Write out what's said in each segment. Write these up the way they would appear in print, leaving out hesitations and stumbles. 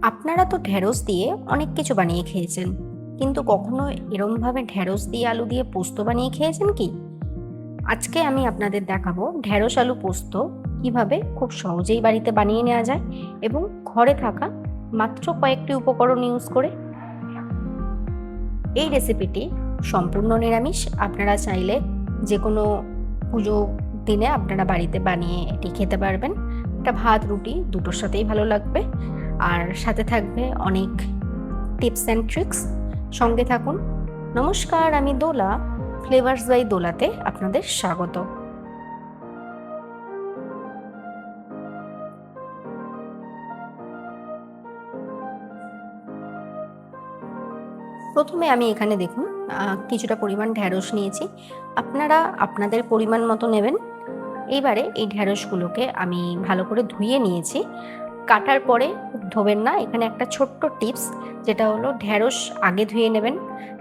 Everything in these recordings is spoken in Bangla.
আপনারা তো ঢ্যাঁড়স দিয়ে অনেক কিছু বানিয়ে খেয়েছেন, কিন্তু কখনো এরমভাবে ঢ্যাঁড়স দিয়ে আলু দিয়ে পোস্ত বানিয়ে খেয়েছেন কি? আজকে আমি আপনাদের দেখাবো ঢ্যাঁড়স আলু পোস্ত কিভাবে খুব সহজেই বাড়িতে বানিয়ে নেওয়া যায় এবং ঘরে থাকা মাত্র কয়েকটি উপকরণ ইউজ করে। এই রেসিপিটি সম্পূর্ণ নিরামিষ। আপনারা চাইলে যে কোনো পুজো দিনে আপনারা বাড়িতে বানিয়ে এটি খেতে পারবেন। এটা ভাত রুটি দুটোর সাথেই ভালো লাগবে, আর সাথে থাকবে অনেক টিপস অ্যান্ড ট্রিক্স। সঙ্গে থাকুন। নমস্কার, আমি দোলা। ফ্লেভার্স বাই দোলাতে আপনাদের স্বাগত। প্রথমে আমি এখানে দেখুন কিছুটা পরিমাণ ঢ্যাঁড়স নিয়েছি। আপনারা আপনাদের পরিমাণ মতো নেবেন। এইবারে এই ঢ্যাঁড়সগুলোকে আমি ভালো করে ধুয়ে নিয়েছি। কাটার পরে ধোবেন না। এখানে একটা ছোট্ট টিপস, যেটা হলো ঢ্যাঁড়স আগে ধুয়ে নেবেন।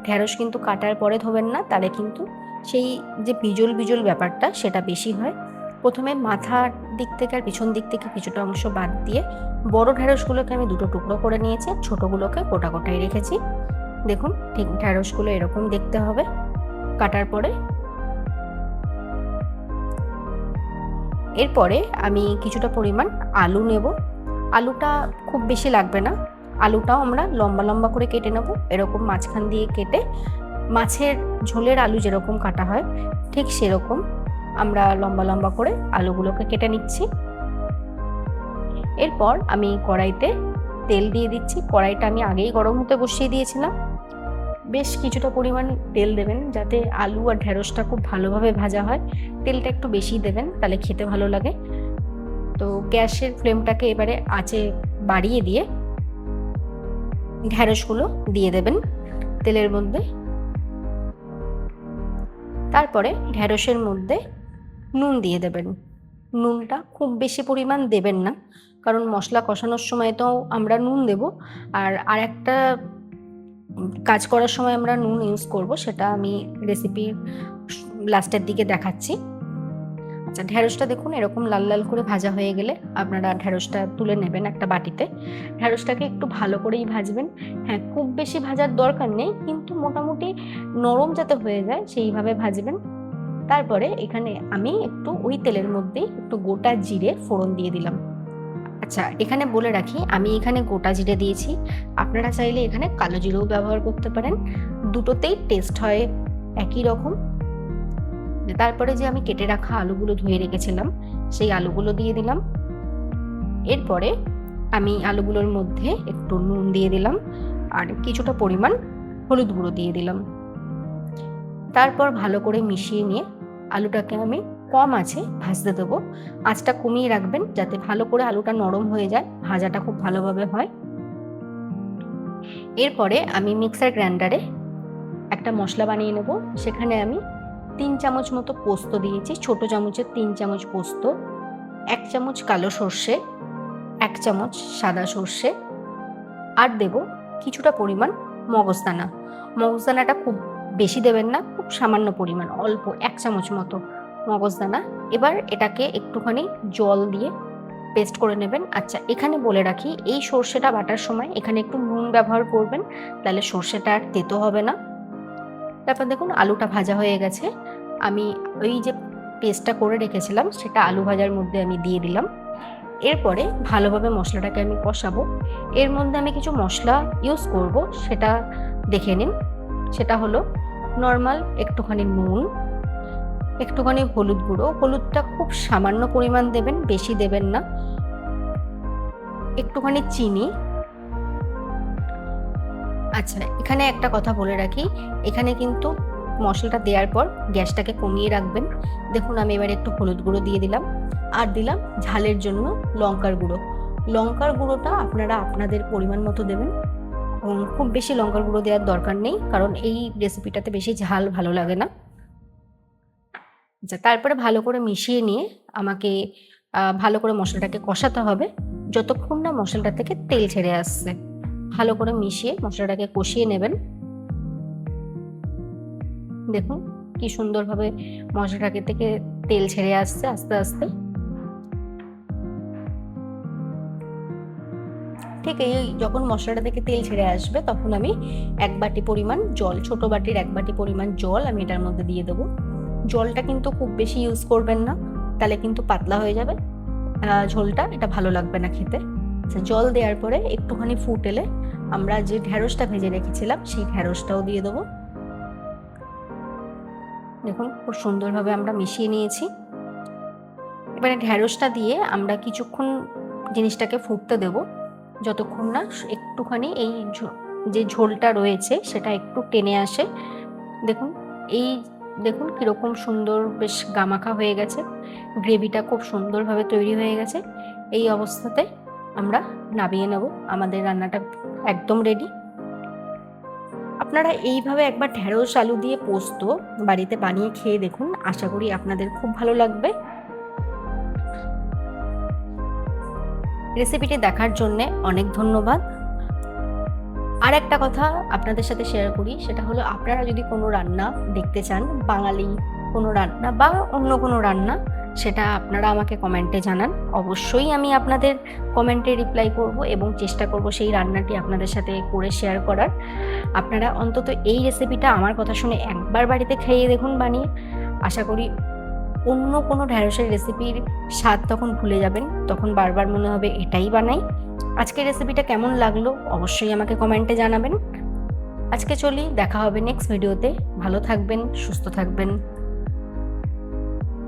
ঢ্যাঁড়স কিন্তু কাটার পরে ধোবেন না, তাহলে কিন্তু সেই যে বিজল বিজল ব্যাপারটা সেটা বেশি হয়। প্রথমে মাথার দিক থেকে আর পিছন দিক থেকে কিছুটা অংশ বাদ দিয়ে বড় ঢ্যাঁড়সগুলোকে আমি দুটো টুকরো করে নিয়েছি, ছোটোগুলোকে গোটা গোটাই রেখেছি। দেখুন ঠিক ঢ্যাঁড়সগুলো এরকম দেখতে হবে কাটার পরে। এরপরে আমি কিছুটা পরিমাণ আলু নেব। আলুটা খুব বেশি লাগবে না। আলুটাও আমরা লম্বা লম্বা করে কেটে নেব, এরকম মাঝখান দিয়ে কেটে। মাছের ঝোলের আলু যেরকম কাটা হয় ঠিক সেরকম আমরা লম্বা লম্বা করে আলুগুলোকে কেটে নিচ্ছি। এরপর আমি কড়াইতে তেল দিয়ে দিচ্ছি। কড়াইটা আমি আগেই গরম হতে বসিয়ে দিয়েছিলাম। বেশ কিছুটা পরিমাণ তেল দেবেন, যাতে আলু আর ঢ্যাঁড়সটা খুব ভালোভাবে ভাজা হয়। তেলটা একটু বেশি দেবেন, তাহলে খেতে ভালো লাগে। তো গ্যাসের ফ্লেমটাকে এবারে আঁচে বাড়িয়ে দিয়ে ঢ্যাঁড়সগুলো দিয়ে দেবেন তেলের মধ্যে। তারপরে ঢ্যাঁড়সের মধ্যে নুন দিয়ে দেবেন। নুনটা খুব বেশি পরিমাণ দেবেন না, কারণ মশলা কষানোর সময় তো আমরা নুন দেব। আর একটা কাজ করার সময় আমরা নুন ইউজ করব, সেটা আমি রেসিপির লাস্টের দিকে দেখাচ্ছি। আচ্ছা, ঢ্যাঁড়সটা দেখুন এরকম লাল লাল করে ভাজা হয়ে গেলে আপনারা ঢ্যাঁড়সটা তুলে নেবেন একটা বাটিতে। ঢ্যাঁড়সটাকে একটু ভালো করেই ভাজবেন। হ্যাঁ, খুব বেশি ভাজার দরকার নেই, কিন্তু মোটামুটি নরম যাতে হয়ে যায় সেইভাবে ভাজবেন। তারপরে এখানে আমি একটু ওই তেলের মধ্যেই একটু গোটা জিরে ফোড়ন দিয়ে দিলাম। আচ্ছা, এখানে বলে রাখি আমি এখানে গোটা জিরে দিয়েছি। আপনারা চাইলে এখানে কালো জিরেও ব্যবহার করতে পারেন। দুটোতেই টেস্ট হয় একই রকম। তারপরে যে আমি কেটে রাখা আলুগুলো ধুয়ে রেখেছিলাম সেই আলুগুলো দিয়ে দিলাম। এরপরে আমি আলুগুলোর মধ্যে একটু নুন দিয়ে দিলাম আর কিছুটা পরিমাণ হলুদ গুঁড়ো দিয়ে দিলাম। তারপর ভালো করে মিশিয়ে নিয়ে আলুটাকে আমি কম আঁচে ভাজতে দেবো। আঁচটা কমিয়ে রাখবেন, যাতে ভালো করে আলুটা নরম হয়ে যায়, ভাজাটা খুব ভালোভাবে হয়। এরপরে আমি মিক্সার গ্রাইন্ডারে একটা মশলা বানিয়ে নেব। সেখানে আমি 3 চামচ মতো পোস্ত দিয়েছি, ছোট চামচের 3 চামচ পোস্ত, 1 চামচ কালো সর্ষে, 1 চামচ সাদা সর্ষে, আর দেব কিছুটা পরিমাণ মগজদানা। মগজদানাটা খুব বেশি দেবেন না, খুব সামান্য পরিমাণ, অল্প 1 চামচ মতো মগজদানা। এবার এটাকে একটুখানি জল দিয়ে পেস্ট করে নেবেন। আচ্ছা, এখানে বলে রাখি এই সর্ষেটা বাটার সময় এখানে একটু নুন ব্যবহার করবেন, তাহলে সর্ষেটা আর তেতো হবে না। তারপর দেখুন আলুটা ভাজা হয়ে গেছে। আমি ওই যে পেস্টটা করে রেখেছিলাম সেটা আলু ভাজার মধ্যে আমি দিয়ে দিলাম। এরপরে ভালোভাবে মশলাটাকে আমি কষাবো। এর মধ্যে আমি কিছু মশলা ইউজ করব, সেটা দেখে নিন। সেটা হলো নর্মাল একটুখানি নুন, একটুখানি হলুদ গুঁড়ো। হলুদটা খুব সামান্য পরিমাণ দেবেন, বেশি দেবেন না। একটুখানি চিনি। আচ্ছা, এখানে একটা কথা বলে রাখি, এখানে কিন্তু মশলাটা দেওয়ার পর গ্যাসটাকে কমিয়ে রাখবেন। দেখুন আমি এবার একটু হলুদ গুঁড়ো দিয়ে দিলাম, আর দিলাম ঝালের জন্য লঙ্কার গুঁড়ো। লঙ্কার গুঁড়োটা আপনারা আপনাদের পরিমাণ মতো দেবেন। খুব বেশি লঙ্কার গুঁড়ো দেওয়ার দরকার নেই, কারণ এই রেসিপিটাতে বেশি ঝাল ভালো লাগে না। আচ্ছা, তারপরে ভালো করে মিশিয়ে নিয়ে আমাকে ভালো করে মশলাটাকে কষাতে হবে যতক্ষণ না মশলাটা থেকে তেল ছেড়ে আসছে। ভালো করে মিশিয়ে মশলাটাকে কষিয়ে নেবেন। দেখুন কি সুন্দরভাবে মশলাটাকে থেকে তেল ছেড়ে আসছে আস্তে আস্তে। ঠিক এই যখন মশলাটা থেকে তেল ছেড়ে আসবে তখন আমি 1 বাটি পরিমাণ জল, ছোট বাটির 1 বাটি পরিমাণ জল আমি এটার মধ্যে দিয়ে দেবো। জলটা কিন্তু খুব বেশি ইউজ করবেন না, তাহলে কিন্তু পাতলা হয়ে যাবে ঝোলটা, এটা ভালো লাগবে না খেতে। জল দেওয়ার পরে একটুখানি ফুট এলে আমরা যে ঢ্যাঁড়সটা ভেজে রেখেছিলাম সেই ঢ্যাঁড়সটাও দিয়ে দেবো। দেখুন খুব সুন্দরভাবে আমরা মিশিয়ে নিয়েছি। এবারে ঢ্যাঁড়সটা দিয়ে আমরা কিছুক্ষণ জিনিসটাকে ফুটতে দেব, যতক্ষণ না একটুখানি এই যে ঝোলটা রয়েছে সেটা একটু টেনে আসে। দেখুন দেখুন কীরকম সুন্দর বেশ গামাখা হয়ে গেছে, গ্রেভিটা খুব সুন্দরভাবে তৈরি হয়ে গেছে। এই অবস্থাতে আমরা নামিয়ে নেব, আমাদের রান্নাটা একদম রেডি। আপনারা এইভাবে একবার ঢ্যাঁড়স আলু দিয়ে পোস্ত বাড়িতে বানিয়ে খেয়ে দেখুন, আশা করি আপনাদের খুব ভালো লাগবে। রেসিপিটি দেখার জন্যে অনেক ধন্যবাদ। আর একটা কথা আপনাদের সাথে শেয়ার করি, সেটা হলো আপনারা যদি কোনো রান্না দেখতে চান, বাঙালি কোনো রান্না বা অন্য কোনো রান্না, সেটা আপনারা আমাকে কমেন্টে জানান। অবশ্যই আমি আপনাদের কমেন্টে রিপ্লাই করব এবং চেষ্টা করব সেই রান্নাটি আপনাদের সাথে করে শেয়ার করার। আপনারা অন্তত এই রেসিপিটা আমার কথা শুনে একবার বাড়িতে খেয়ে দেখুন বানিয়ে, আশা করি অন্য কোনো ঢ্যাঁড়সের রেসিপির স্বাদ তখন ভুলে যাবেন, তখন বারবার মনে হবে এটাই বানাই। আজকের রেসিপিটা কেমন লাগলো অবশ্যই আমাকে কমেন্টে জানাবেন। আজকে চলি, দেখা হবে নেক্সট ভিডিওতে। ভালো থাকবেন, সুস্থ থাকবেন।